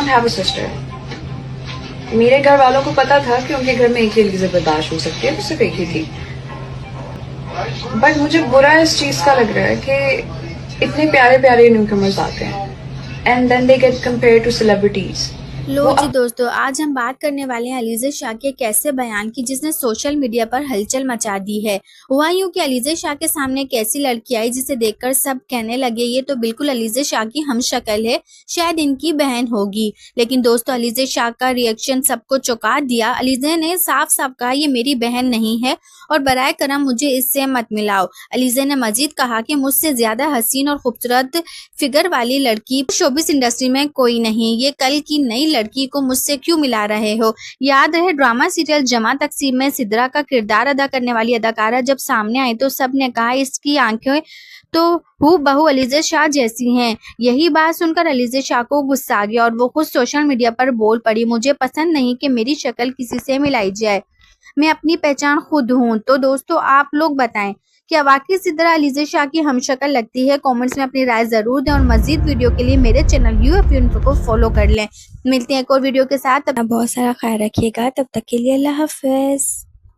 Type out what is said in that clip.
Have a sister. मेरे घर वालों को पता था कि उनके घर में एक ही एलिजा बर्दाश्त हो सकती है, तो सिर्फ एक ही थी। बट मुझे बुरा इस चीज का लग रहा है कि इतने प्यारे प्यारे न्यूकमर्स आते हैं and then they get compare to celebrities. लो जी दोस्तों, आज हम बात करने वाले हैं अलीज़ा शाह के एक ऐसे बयान की जिसने सोशल मीडिया पर हलचल मचा दी है। हुआ यूं कि अलीज़ा शाह के सामने एक ऐसी लड़की आई जिसे देखकर सब कहने लगे ये तो बिल्कुल अलीज़ा शाह की हमशक्ल है, शायद इनकी बहन होगी। लेकिन दोस्तों, अलीज़ा शाह का रिएक्शन सबको चौंका दिया। अलीज़ा ने साफ साफ कहा ये मेरी बहन नहीं है और बराए करम मुझे इससे मत मिलाओ। अलीज़ा ने मजीद कहा कि मुझसे ज्यादा हसीन और खूबसूरत फिगर वाली लड़की शोबिस इंडस्ट्री में कोई नहीं, ये कल की नई लड़की को मुझसे क्यों मिला रहे हो। याद रहे ड्रामा सीरियल जमा तकसीम में सिद्रा का किरदार अदा करने वाली अदाकारा जब सामने आई तो सब ने कहा इसकी आंखें तो हूबहू अलीज़ा शाह जैसी हैं। यही बात सुनकर अलीज़ा शाह को गुस्सा आ गया और वो खुद सोशल मीडिया पर बोल पड़ी, मुझे पसंद नहीं कि मेरी शक्ल किसी से मिलाई जाए, मैं अपनी पहचान खुद हूँ। तो दोस्तों, आप लोग बताएं क्या वाकई सिद्रा अलीज़ा शाह की हमशक्ल लगती है? कमेंट्स में अपनी राय जरूर दें और मजीद वीडियो के लिए मेरे चैनल यूएफए इन्फो को फॉलो कर लें। मिलते हैं एक और वीडियो के साथ, अपना बहुत सारा ख्याल रखिएगा, तब तक के लिए अल्लाह हाफिज।